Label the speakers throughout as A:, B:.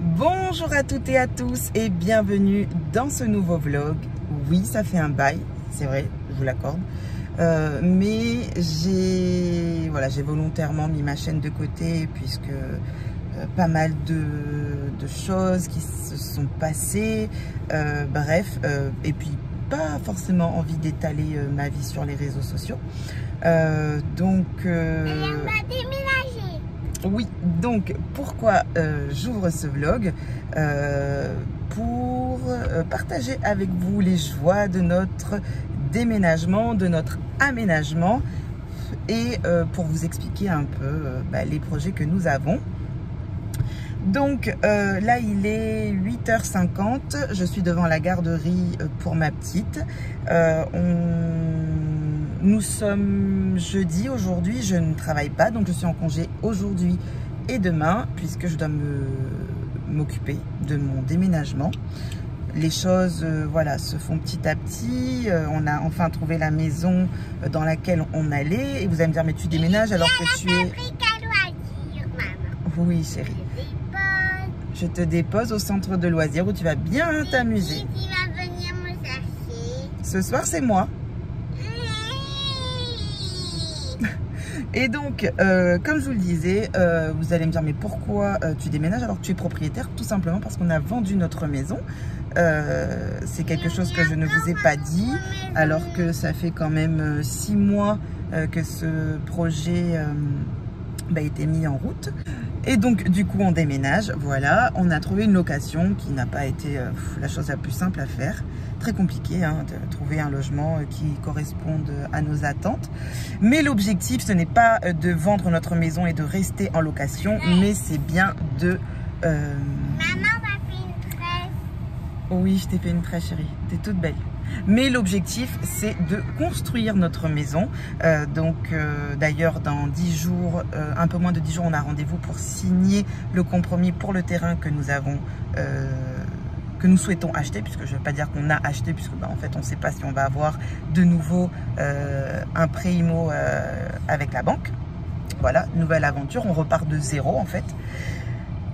A: Bonjour à toutes et à tous et bienvenue dans ce nouveau vlog. Oui, ça fait un bail, c'est vrai, je vous l'accorde. Mais j'ai volontairement mis ma chaîne de côté puisque pas mal de choses qui se sont passées. Et puis pas forcément envie d'étaler ma vie sur les réseaux sociaux. Oui, donc pourquoi j'ouvre ce vlog pour partager avec vous les joies de notre déménagement, de notre aménagement et pour vous expliquer un peu les projets que nous avons. Donc là il est 8h50, je suis devant la garderie pour ma petite. Nous sommes jeudi aujourd'hui, je ne travaille pas, donc je suis en congé aujourd'hui et demain puisque je dois m'occuper de mon déménagement. Les choses se font petit à petit. On a enfin trouvé la maison dans laquelle on allait. Et vous allez me dire, mais tu déménages alors que tu es... Oui chérie. Je te dépose au centre de loisirs où tu vas bien t'amuser.
B: Qui va venir me chercher?
A: Ce soir c'est moi. Et donc, comme je vous le disais, vous allez me dire, mais pourquoi tu déménages alors que tu es propriétaire? Tout simplement parce qu'on a vendu notre maison. C'est quelque chose que je ne vous ai pas dit, alors que ça fait quand même 6 mois que ce projet a été mis en route. Et donc, du coup, on déménage. Voilà, on a trouvé une location qui n'a pas été la chose la plus simple à faire. Très compliqué de trouver un logement qui corresponde à nos attentes. Mais l'objectif, ce n'est pas de vendre notre maison et de rester en location, mais c'est bien de...
B: Maman m'a fait une tresse.
A: Oui, je t'ai fait une tresse, chérie. T'es toute belle. Mais l'objectif, c'est de construire notre maison. D'ailleurs, dans 10 jours, un peu moins de 10 jours, on a rendez-vous pour signer le compromis pour le terrain que nous avons... que nous souhaitons acheter, puisque je ne vais pas dire qu'on a acheté, puisque en fait on ne sait pas si on va avoir de nouveau un prêt IMO avec la banque. Voilà, nouvelle aventure, on repart de zéro en fait.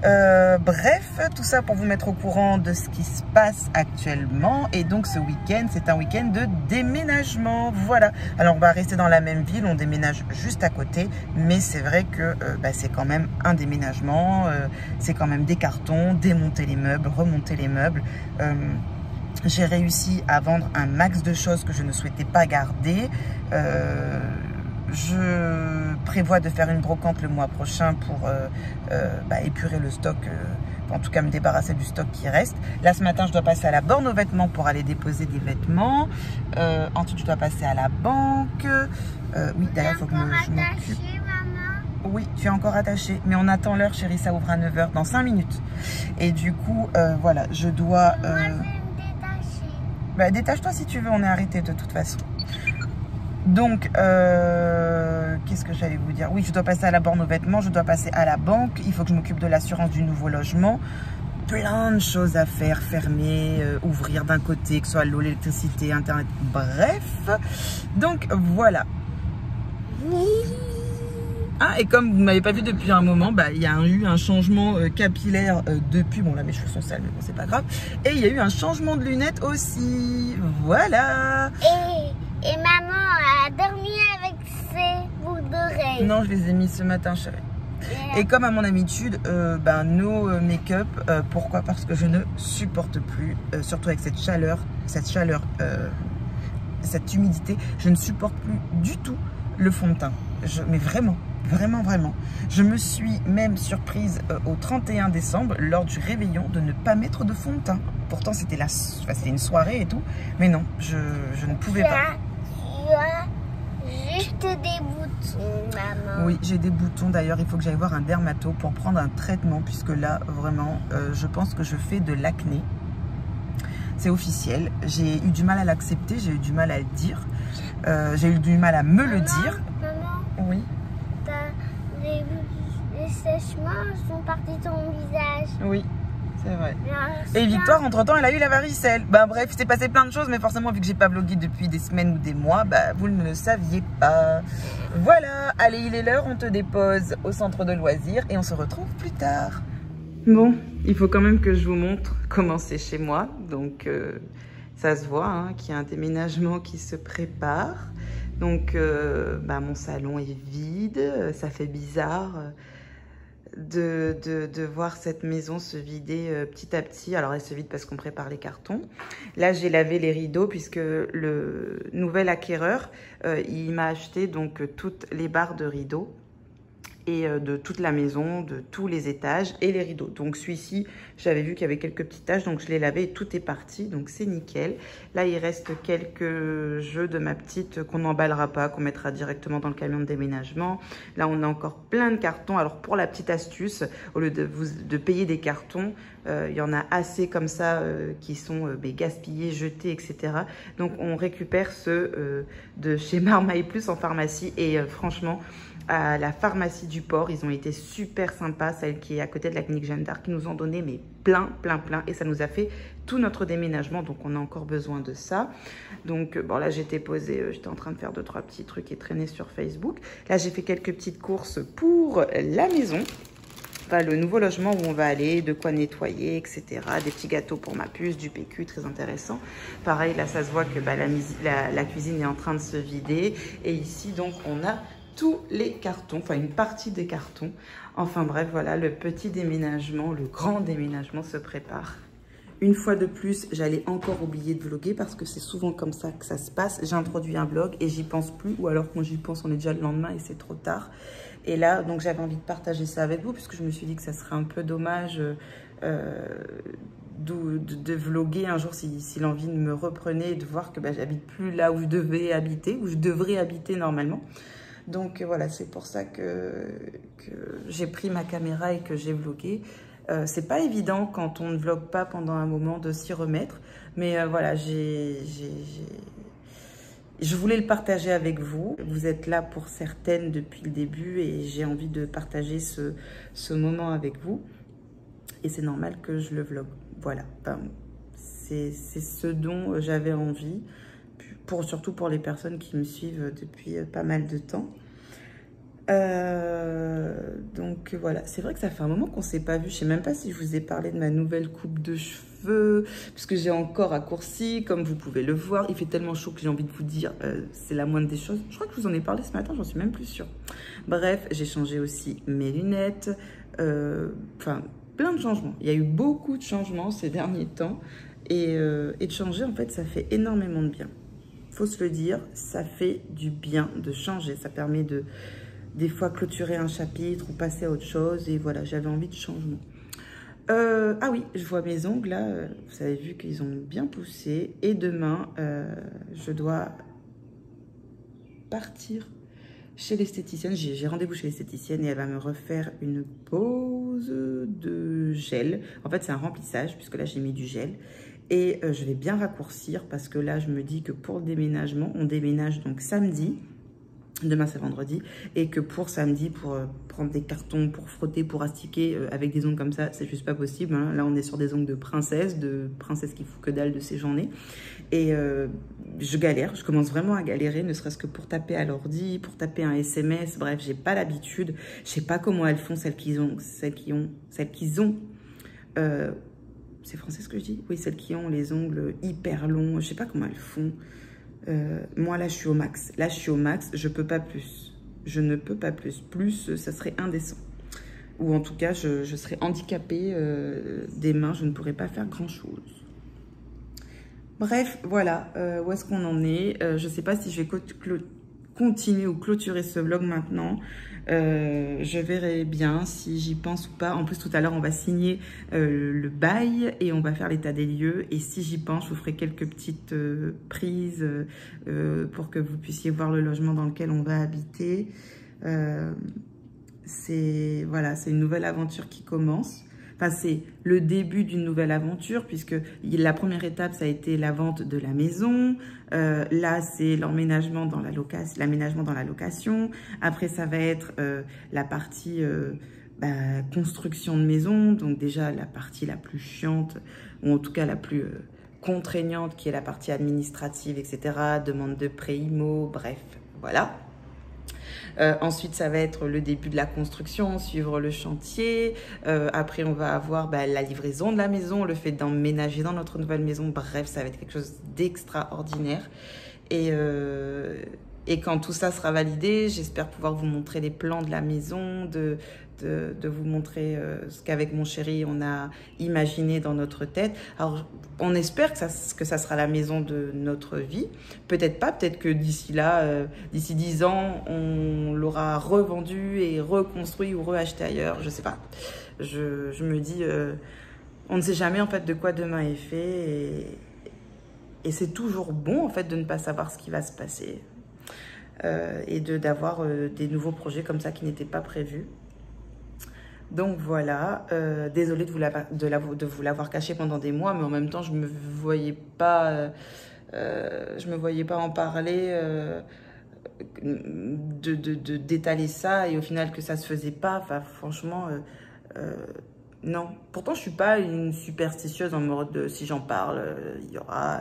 A: Bref, tout ça pour vous mettre au courant de ce qui se passe actuellement. Et donc ce week-end, c'est un week-end de déménagement. Voilà, alors on va rester dans la même ville, on déménage juste à côté, mais c'est vrai que c'est quand même un déménagement, c'est quand même des cartons, démonter les meubles, remonter les meubles. J'ai réussi à vendre un max de choses que je ne souhaitais pas garder. Je prévois de faire une brocante le mois prochain pour épurer le stock, en tout cas me débarrasser du stock qui reste. Là ce matin je dois passer à la borne aux vêtements pour aller déposer des vêtements. Ensuite je dois passer à la banque. Oui d'ailleurs il faut que je m'occupe. Oui, tu es encore attaché, mais on attend l'heure chérie, ça ouvre à 9h dans 5 minutes. Et du coup voilà, je dois...
B: Moi je vais me détacher.
A: Détache-toi si tu veux, on est arrêté de toute façon. Donc, qu'est-ce que j'allais vous dire? Oui, je dois passer à la borne aux vêtements, je dois passer à la banque, il faut que je m'occupe de l'assurance du nouveau logement. Plein de choses à faire, fermer, ouvrir d'un côté, que ce soit l'eau, l'électricité, internet, bref. Donc, voilà. Ah, et comme vous ne m'avez pas vu depuis un moment, il y a eu un changement capillaire depuis. Bon, là, mes cheveux sont sales, mais bon, c'est pas grave. Et il y a eu un changement de lunettes aussi. Voilà.
B: Et maman a dormi avec ses boucles d'oreilles.
A: Non, je les ai mis ce matin, chérie. Et comme à mon habitude, nos make-up, pourquoi? Parce que je ne supporte plus, surtout avec cette chaleur, cette humidité, je ne supporte plus du tout le fond de teint. Mais vraiment. Je me suis même surprise au 31 décembre, lors du réveillon, de ne pas mettre de fond de teint. Pourtant, c'était une soirée et tout. Mais non, je ne pouvais pas.
B: Tu as juste des boutons, maman.
A: Oui, j'ai des boutons. D'ailleurs, il faut que j'aille voir un dermato pour prendre un traitement. Puisque là, vraiment, je pense que je fais de l'acné. C'est officiel. J'ai eu du mal à l'accepter. J'ai eu du mal à le dire. J'ai eu du mal à me le dire.
B: Maman,
A: oui.
B: Les sèchements sont partis de ton visage.
A: Oui, c'est vrai. Et Victoire, entre-temps, elle a eu la varicelle. Bref, il s'est passé plein de choses, mais forcément, vu que j'ai pas vlogué depuis des semaines ou des mois, vous ne le saviez pas. Voilà, allez, il est l'heure, on te dépose au centre de loisirs et on se retrouve plus tard. Bon, il faut quand même que je vous montre comment c'est chez moi. Donc, ça se voit hein, qu'il y a un déménagement qui se prépare. Donc, mon salon est vide. Ça fait bizarre de voir cette maison se vider petit à petit. Alors, elle se vide parce qu'on prépare les cartons. Là, j'ai lavé les rideaux puisque le nouvel acquéreur, il m'a acheté donc toutes les barres de rideaux. Et de toute la maison, de tous les étages et les rideaux. Donc celui-ci, j'avais vu qu'il y avait quelques petites taches, donc je l'ai lavé et tout est parti, donc c'est nickel. Là, il reste quelques jeux de ma petite qu'on n'emballera pas, qu'on mettra directement dans le camion de déménagement. Là, on a encore plein de cartons. Alors pour la petite astuce, au lieu de payer des cartons, il y en a assez comme ça qui sont gaspillés, jetés, etc. Donc on récupère ceux de chez Marmaille Plus en pharmacie et franchement, à la pharmacie du port, ils ont été super sympas, celle qui est à côté de la clinique Jeanne d'Arc, qui nous ont donné mais plein, et ça nous a fait tout notre déménagement, donc on a encore besoin de ça. Donc bon, là j'étais posée, j'étais en train de faire 2-3 petits trucs et traîner sur Facebook. Là j'ai fait quelques petites courses pour la maison. Enfin, le nouveau logement où on va aller, de quoi nettoyer, etc. Des petits gâteaux pour ma puce, du PQ, très intéressant. Pareil, là ça se voit que la cuisine est en train de se vider. Et ici donc on a tous les cartons, enfin une partie des cartons. Enfin bref, voilà, le petit déménagement, le grand déménagement se prépare. Une fois de plus, j'allais encore oublier de vlogger parce que c'est souvent comme ça que ça se passe. J'ai introduit un vlog et j'y pense plus, ou alors quand j'y pense, on est déjà le lendemain et c'est trop tard. Et là, donc j'avais envie de partager ça avec vous puisque je me suis dit que ça serait un peu dommage de vlogger un jour si l'envie me reprenait et de voir que j'habite plus là où je devais habiter, où je devrais habiter normalement. Donc voilà, c'est pour ça que j'ai pris ma caméra et que j'ai vlogué. C'est pas évident quand on ne vlogue pas pendant un moment de s'y remettre. Mais voilà, je voulais le partager avec vous. Vous êtes là pour certaines depuis le début et j'ai envie de partager ce moment avec vous. Et c'est normal que je le vlogue. Voilà, c'est ce dont j'avais envie. Surtout pour les personnes qui me suivent depuis pas mal de temps. Donc voilà, c'est vrai que ça fait un moment qu'on ne s'est pas vu. Je ne sais même pas si je vous ai parlé de ma nouvelle coupe de cheveux, puisque j'ai encore raccourci, comme vous pouvez le voir. Il fait tellement chaud que j'ai envie de vous dire, c'est la moindre des choses. Je crois que je vous en ai parlé ce matin, j'en suis même plus sûre. Bref, j'ai changé aussi mes lunettes, enfin plein de changements. Il y a eu beaucoup de changements ces derniers temps et de changer, en fait, ça fait énormément de bien. Faut se le dire, ça fait du bien de changer. Ça permet de, des fois, clôturer un chapitre ou passer à autre chose. Et voilà, j'avais envie de changement. Ah oui, je vois mes ongles là. Vous avez vu qu'ils ont bien poussé. Et demain, je dois partir chez l'esthéticienne. J'ai rendez-vous chez l'esthéticienne et elle va me refaire une pose de gel. En fait, c'est un remplissage puisque là, j'ai mis du gel. Et je vais bien raccourcir parce que là, je me dis que pour le déménagement, on déménage donc samedi. Demain, c'est vendredi. Et que pour samedi, pour prendre des cartons, pour frotter, pour astiquer avec des ongles comme ça, c'est juste pas possible. Hein. Là, on est sur des ongles de princesse qui fout que dalle de ses journées. Et je galère, je commence vraiment à galérer, ne serait-ce que pour taper à l'ordi, pour taper un SMS. Bref, j'ai pas l'habitude. Je sais pas comment elles font, celles qu'ils ont. C'est français ce que je dis? Oui, celles qui ont les ongles hyper longs. Je sais pas comment elles font. Moi, là, je suis au max. Là, je suis au max. Je peux pas plus. Je ne peux pas plus. Plus, ça serait indécent. Ou en tout cas, je serais handicapée des mains. Je ne pourrais pas faire grand-chose. Bref, voilà. Où est-ce qu'on en est? Je sais pas si je vais continuer ou clôturer ce vlog maintenant. Je verrai bien si j'y pense ou pas. En plus, tout à l'heure, on va signer le bail et on va faire l'état des lieux. Et si j'y pense, je vous ferai quelques petites prises pour que vous puissiez voir le logement dans lequel on va habiter. Voilà, c'est une nouvelle aventure qui commence. Enfin, c'est le début d'une nouvelle aventure puisque la première étape, ça a été la vente de la maison. Là, c'est l'emménagement dans la location. Après, ça va être la partie construction de maison. Donc déjà, la partie la plus chiante, ou en tout cas la plus contraignante, qui est la partie administrative, etc. Demande de pré-IMO, bref, voilà. Ensuite, ça va être le début de la construction, suivre le chantier. Après, on va avoir la livraison de la maison, le fait d'emménager dans notre nouvelle maison. Bref, ça va être quelque chose d'extraordinaire. Et quand tout ça sera validé, j'espère pouvoir vous montrer les plans de la maison, de vous montrer ce qu'avec mon chéri, on a imaginé dans notre tête. Alors, on espère que ça sera la maison de notre vie. Peut-être pas, peut-être que d'ici là, d'ici 10 ans, on l'aura revendu et reconstruit ou reacheté ailleurs. Je sais pas. Je me dis, on ne sait jamais en fait de quoi demain est fait. Et c'est toujours bon en fait de ne pas savoir ce qui va se passer. Et d'avoir des nouveaux projets comme ça qui n'étaient pas prévus. Donc voilà, désolée de vous l'avoir caché pendant des mois, mais en même temps je me voyais pas en parler, d'étaler ça, et au final que ça se faisait pas. Enfin franchement, non. Pourtant je suis pas une superstitieuse en mode si j'en parle, il y aura...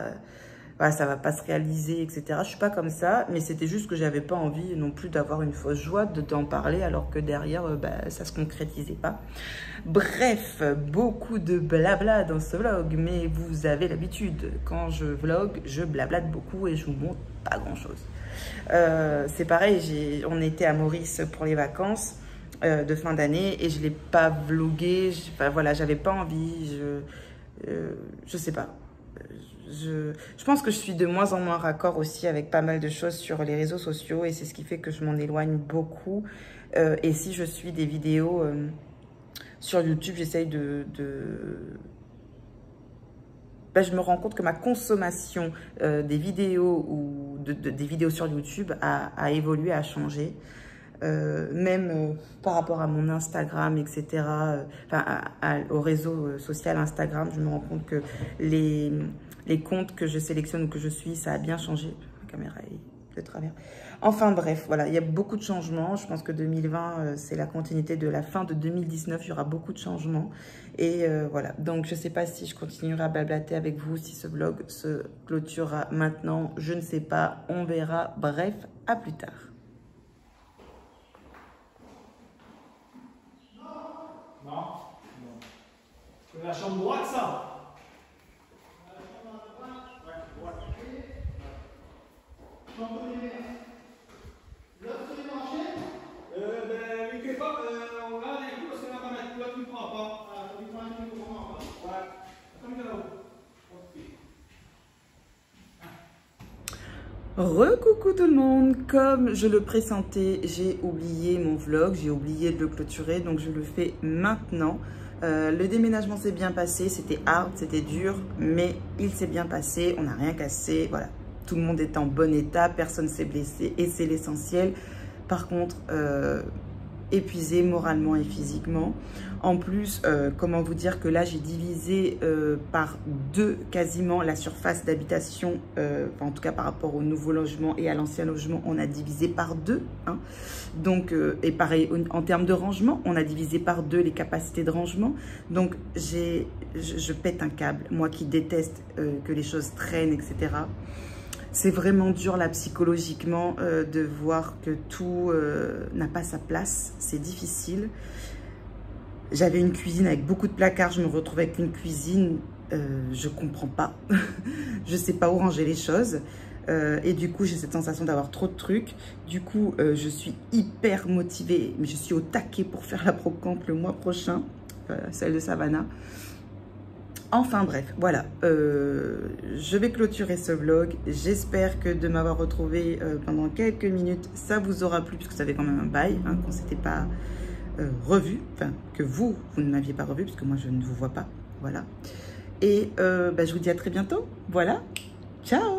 A: voilà, ça va pas se réaliser, etc. Je suis pas comme ça, mais c'était juste que j'avais pas envie non plus d'avoir une fausse joie d'en parler, alors que derrière, ça se concrétisait pas. Bref, beaucoup de blabla dans ce vlog, mais vous avez l'habitude. Quand je vlog, je blablate beaucoup et je vous montre pas grand chose. C'est pareil, on était à Maurice pour les vacances de fin d'année et je l'ai pas vlogué. Enfin, voilà, j'avais pas envie, je sais pas. Je pense que je suis de moins en moins raccord aussi avec pas mal de choses sur les réseaux sociaux, et c'est ce qui fait que je m'en éloigne beaucoup. Et si je suis des vidéos sur YouTube, j'essaye je me rends compte que ma consommation des vidéos ou des vidéos sur YouTube a évolué, a changé. Même par rapport à mon Instagram, etc., au réseau social Instagram, je me rends compte que les comptes que je sélectionne ou que je suis, ça a bien changé. La caméra est de travers. Enfin bref, voilà, il y a beaucoup de changements. Je pense que 2020, c'est la continuité de la fin de 2019. Il y aura beaucoup de changements. Et voilà, donc je ne sais pas si je continuerai à blablater avec vous, si ce vlog se clôturera maintenant. Je ne sais pas, on verra. Bref, à plus tard.
C: Non. C'est la chambre droite, ça. On va aller parce qu'on va pas mettre là, tu ne prends pas.
A: Recoucou tout le monde, comme je le pressentais, j'ai oublié mon vlog, j'ai oublié de le clôturer, donc je le fais maintenant. Le déménagement s'est bien passé, c'était hard, c'était dur, mais il s'est bien passé, on n'a rien cassé, voilà. Tout le monde est en bon état, personne ne s'est blessé et c'est l'essentiel. Par contre, épuisé moralement et physiquement. En plus, comment vous dire que là, j'ai divisé par 2 quasiment la surface d'habitation, en tout cas par rapport au nouveau logement et à l'ancien logement, on a divisé par 2. Hein. Donc, et pareil, en termes de rangement, on a divisé par 2 les capacités de rangement. Donc, je pète un câble, moi qui déteste que les choses traînent, etc. C'est vraiment dur là psychologiquement de voir que tout n'a pas sa place. C'est difficile. J'avais une cuisine avec beaucoup de placards. Je me retrouve avec une cuisine, je comprends pas. Je sais pas où ranger les choses. Et du coup, j'ai cette sensation d'avoir trop de trucs. Du coup, je suis hyper motivée. Mais je suis au taquet pour faire la brocante le mois prochain. Celle de Savannah. Enfin bref, voilà, je vais clôturer ce vlog. J'espère que de m'avoir retrouvé pendant quelques minutes, ça vous aura plu, puisque ça fait quand même un bail, hein, qu'on ne s'était pas revu, enfin que vous ne m'aviez pas revu, puisque moi je ne vous vois pas, voilà. Et je vous dis à très bientôt, voilà, ciao.